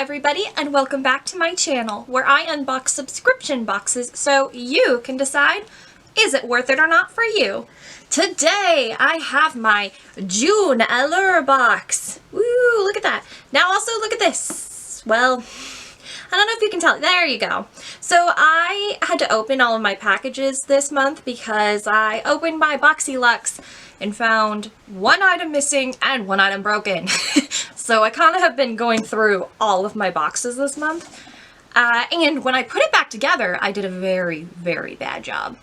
everybody, and welcome back to my channel where I unbox subscription boxes so you can decide, is it worth it or not for you? Today I have my June Allure box. Woo, look at that. Now also look at this. Well, I don't know if you can tell. There you go. So I had to open all of my packages this month because I opened my Boxy Luxe and found one item missing and one item broken. So I kind of have been going through all of my boxes this month. And when I put it back together, I did a very, very bad job.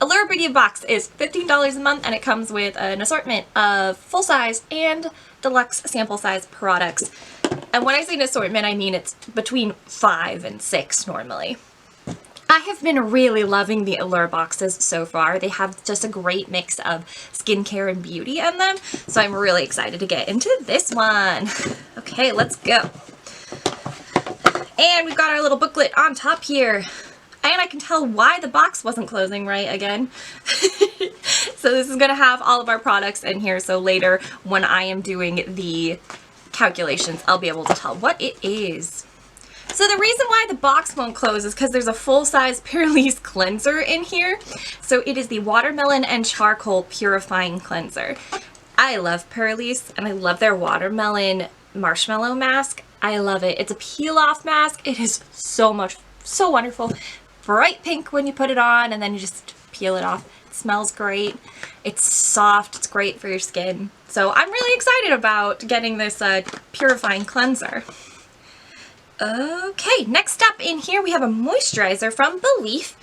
Allure Beauty Box is $15 a month and it comes with an assortment of full-size and deluxe sample-size products. And when I say an assortment, I mean it's between 5 and 6 normally. I have been really loving the Allure boxes so far. They have just a great mix of skincare and beauty in them, so I'm really excited to get into this one. Okay, let's go. And we've got our little booklet on top here. And I can tell why the box wasn't closing right again. So this is going to have all of our products in here, so later when I am doing the calculations, I'll be able to tell what it is. So the reason why the box won't close is because there's a full-size Purlisse cleanser in here. So it is the Watermelon and Charcoal Purifying Cleanser. I love Purlisse and I love their Watermelon Marshmallow Mask. I love it. It's a peel-off mask. It is so wonderful. Bright pink when you put it on and then you just peel it off. It smells great. It's soft. It's great for your skin. So I'm really excited about getting this purifying cleanser. Okay, next up in here we have a moisturizer from Belif,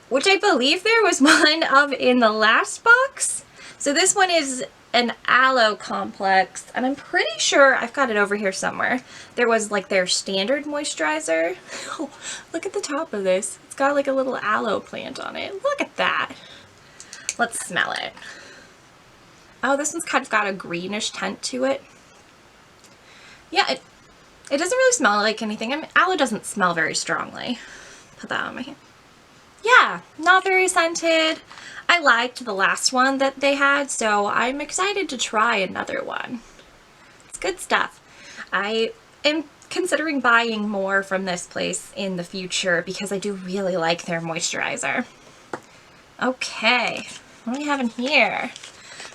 which I believe there was one of in the last box. So this one is an aloe complex, and I'm pretty sure I've got it over here somewhere. There was like their standard moisturizer. Oh, look at the top of this. It's got like a little aloe plant on it. Look at that. Let's smell it. Oh, this one's kind of got a greenish tint to it. Yeah, it doesn't really smell like anything. I mean, aloe doesn't smell very strongly. Put that on my hand. Yeah, not very scented. I liked the last one that they had, so I'm excited to try another one. It's good stuff. I am considering buying more from this place in the future because I do really like their moisturizer. Okay, what do we have in here?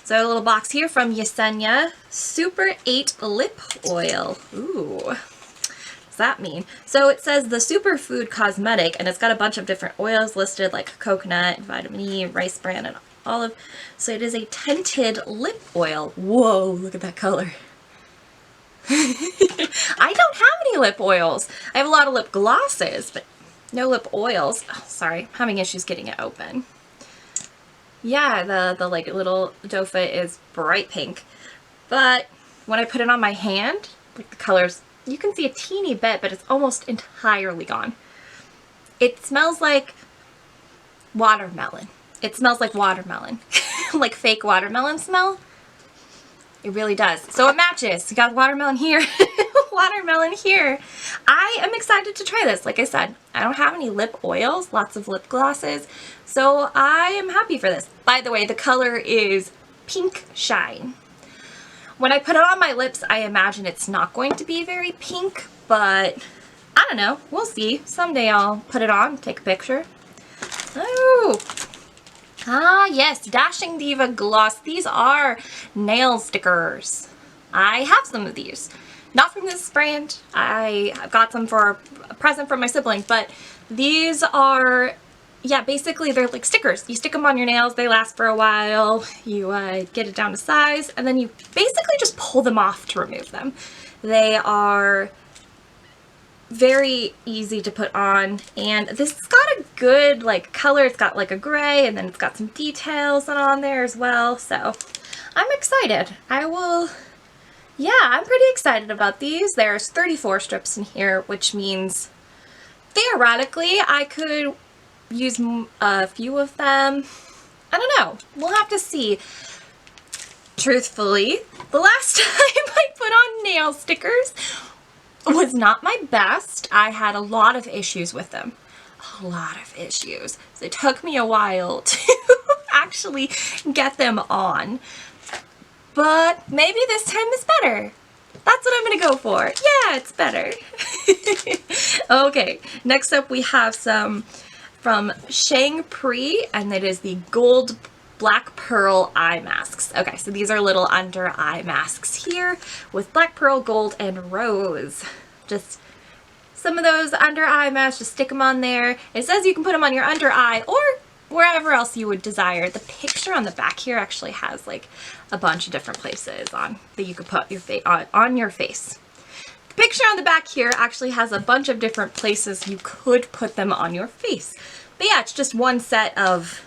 So a little box here from Yesenia, Super 8 Lip Oil. Ooh, what's that mean? So it says the superfood cosmetic, and it's got a bunch of different oils listed like coconut, vitamin E, rice bran, and olive. So it is a tinted lip oil. Whoa, look at that color. I don't have any lip oils. I have a lot of lip glosses, but no lip oils. Oh, sorry, I'm having issues getting it open. Yeah, the like little doe foot is bright pink, but when I put it on my hand, like the colors, you can see a teeny bit, but it's almost entirely gone. It smells like watermelon. It smells like watermelon, like fake watermelon smell. It really does. So it matches. You got watermelon here, watermelon here. I am excited to try this. Like I said, I don't have any lip oils, lots of lip glosses, so I am happy for this. By the way, the color is Pink Shine. When I put it on my lips, I imagine it's not going to be very pink, but I don't know. We'll see. Someday I'll put it on, take a picture. Oh! Ah, yes, Dashing Diva Gloss. These are nail stickers. I have some of these. Not from this brand. I got some for a present from my sibling, but these are, yeah, basically they're like stickers. You stick them on your nails, they last for a while, you get it down to size, and then you basically just pull them off to remove them. They are very easy to put on, and this has got a good like color. It's got like a gray, and then it's got some details on there as well, so I'm excited. Yeah, I'm pretty excited about these. There's 34 strips in here, which means theoretically I could use a few of them. I don't know. We'll have to see. Truthfully, the last time I put on nail stickers was not my best. I had a lot of issues with them. A lot of issues. So it took me a while to actually get them on. But maybe this time is better. That's what I'm gonna go for. Yeah, it's better. Okay, next up we have some from Shang Pri, and it is the Gold Black Pearl Eye Masks. Okay, so these are little under eye masks here with black pearl, gold, and rose. Just some of those under eye masks, just stick them on there. It says you can put them on your under eye or wherever else you would desire. The picture on the back here actually has like a bunch of different places on that you could put your face on your face. The picture on the back here actually has a bunch of different places you could put them on your face. But yeah, it's just one set of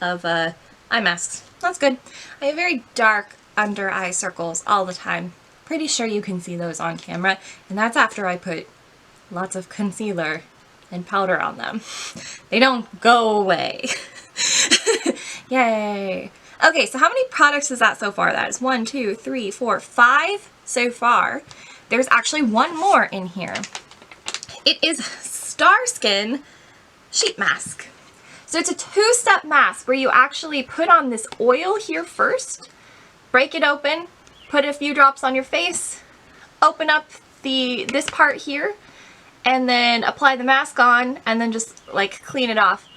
eye masks. That's good. I have very dark under eye circles all the time. Pretty sure you can see those on camera, and that's after I put lots of concealer and powder on them. They don't go away. Yay. Okay, so how many products is that so far? That is 1, 2, 3, 4, 5 so far. There's actually one more in here. It is Star Skin Sheet Mask. So it's a two-step mask where you actually put on this oil here first, break it open, put a few drops on your face, open up this part here, and then apply the mask on, and then just like clean it off.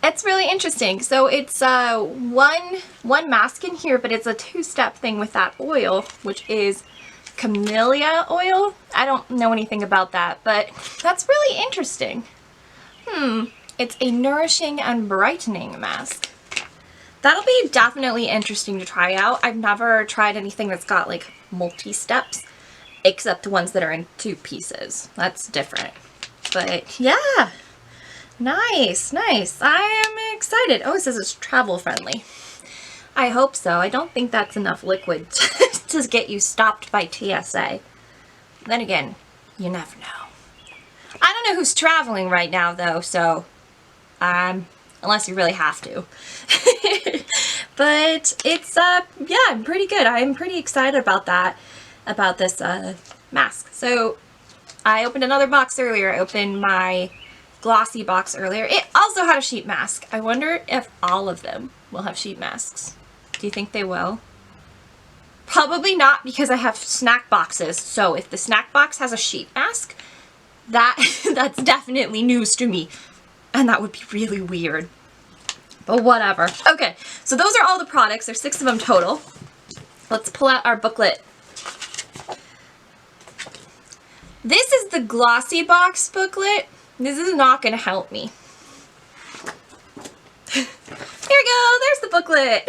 It's really interesting. So it's one mask in here, but it's a two-step thing with that oil, which is camellia oil. I don't know anything about that, but that's really interesting. It's a nourishing and brightening mask. That'll be definitely interesting to try out. I've never tried anything that's got like multi-steps, except ones that are in 2 pieces. That's different. But yeah, nice, nice. I am excited. Oh, it says it's travel friendly. I hope so. I don't think that's enough liquid to get you stopped by TSA. Then again, you never know. I don't know who's traveling right now though, so unless you really have to. But it's yeah, pretty good. I'm pretty excited about that, about this mask. So I opened another box earlier. I opened my glossy box earlier. It also had a sheet mask. I wonder if all of them will have sheet masks. Do you think they will? Probably not, because I have snack boxes. So if the snack box has a sheet mask, that's definitely news to me. And that would be really weird. But whatever. Okay, so those are all the products. There's 6 of them total. Let's pull out our booklet. This is the glossy box booklet. This is not going to help me. Here we go, there's the booklet.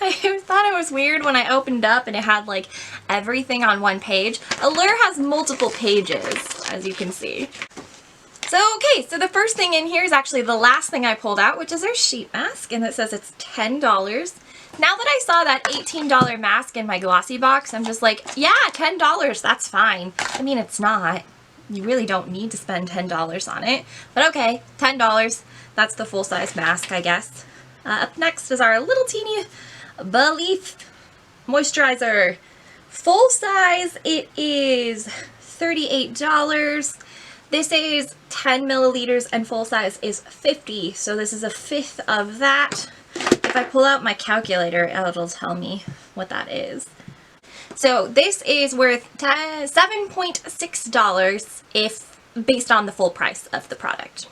I thought it was weird when I opened up and it had like everything on one page. Allure has multiple pages, as you can see. So, okay, so the first thing in here is actually the last thing I pulled out, which is our sheet mask, and it says it's $10. Now that I saw that $18 mask in my glossy box, I'm just like, yeah, $10, that's fine. I mean, it's not. You really don't need to spend $10 on it. But okay, $10. That's the full-size mask, I guess. Up next is our little teeny Belif moisturizer. Full size, it is $38. This is 10 milliliters and full size is 50. So this is a fifth of that. If I pull out my calculator, it'll tell me what that is. So this is worth $7.6 if based on the full price of the product.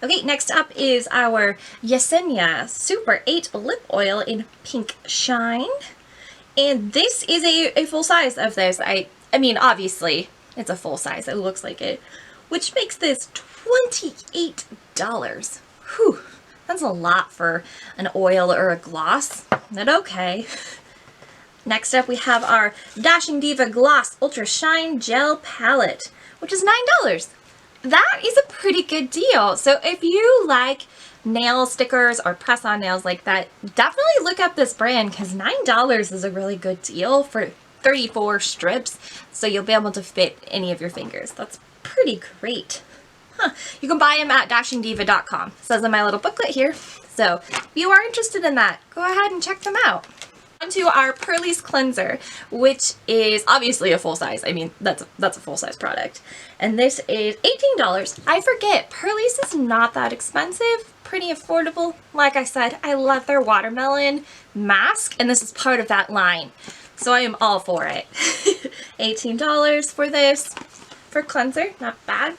Okay, next up is our Yesenia Super 8 Lip Oil in Pink Shine. And this is a full size of this. I mean, obviously, it's a full size. It looks like it. Which makes this $28. Whew, that's a lot for an oil or a gloss. But okay. Next up, we have our Dashing Diva Gloss Ultra Shine Gel Palette, which is $9. That is a pretty good deal. So if you like nail stickers or press-on nails like that, definitely look up this brand because $9 is a really good deal for 34 strips. So you'll be able to fit any of your fingers. That's pretty great. Huh. You can buy them at dashingdiva.com. It says in my little booklet here. So if you are interested in that, go ahead and check them out. To our Pearlies cleanser, which is obviously a full size. I mean, that's a full size product. And this is $18. I forget, Pearlies is not that expensive, pretty affordable. Like I said, I love their watermelon mask, and this is part of that line. So I am all for it. $18 for this, for cleanser, not bad.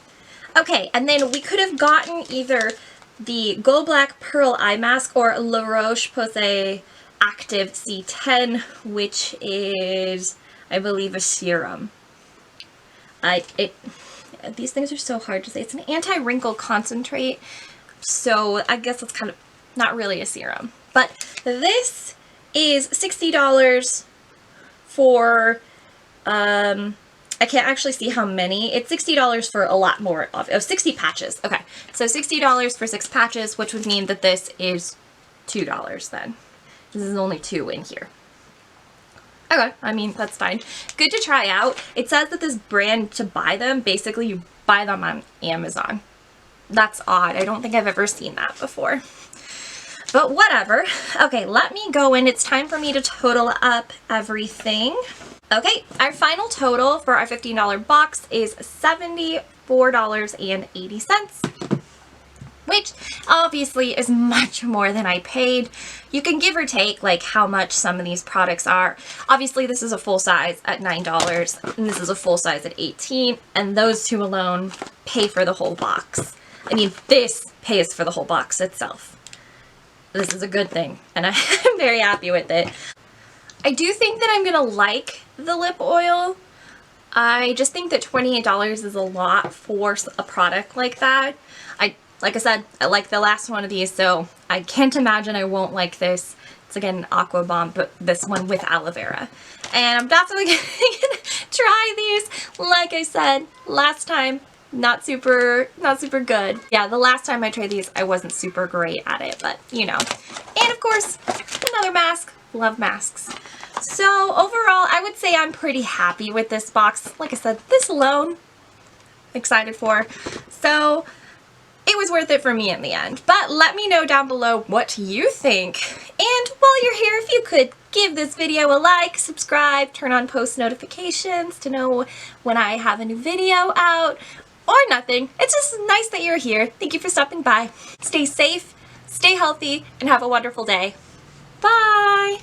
Okay, and then we could have gotten either the Gold Black Pearl Eye Mask or La Roche-Posay Active C10, which is, I believe, a serum. These things are so hard to say. It's an anti-wrinkle concentrate, so I guess it's kind of not really a serum. But this is $60 for, I can't actually see how many. It's $60 for a lot more of 60 patches. Okay, so $60 for 6 patches, which would mean that this is $2 then. This is only 2 in here. Okay, I mean, that's fine. Good to try out. It says that this brand, to buy them, basically you buy them on Amazon. That's odd. I don't think I've ever seen that before. But whatever. Okay, let me go in. It's time for me to total up everything. Okay, our final total for our $15 box is $74.80. Which obviously is much more than I paid. You can give or take like how much some of these products are. Obviously this is a full size at $9 and this is a full size at $18, and those two alone pay for the whole box. I mean, this pays for the whole box itself. This is a good thing and I'm very happy with it. I do think that I'm gonna like the lip oil. I just think that $28 is a lot for a product like that. Like I said, I like the last one of these, so I can't imagine I won't like this. It's again an Aqua Bomb, but this one with aloe vera. And I'm definitely gonna try these. Like I said, last time, not super good. Yeah, the last time I tried these, I wasn't super great at it, but you know. And of course, another mask. Love masks. So overall, I would say I'm pretty happy with this box. Like I said, this alone, excited for. So it was worth it for me in the end. But let me know down below what you think. And while you're here, if you could give this video a like, subscribe, turn on post notifications to know when I have a new video out, or nothing. It's just nice that you're here. Thank you for stopping by. Stay safe, stay healthy, and have a wonderful day. Bye!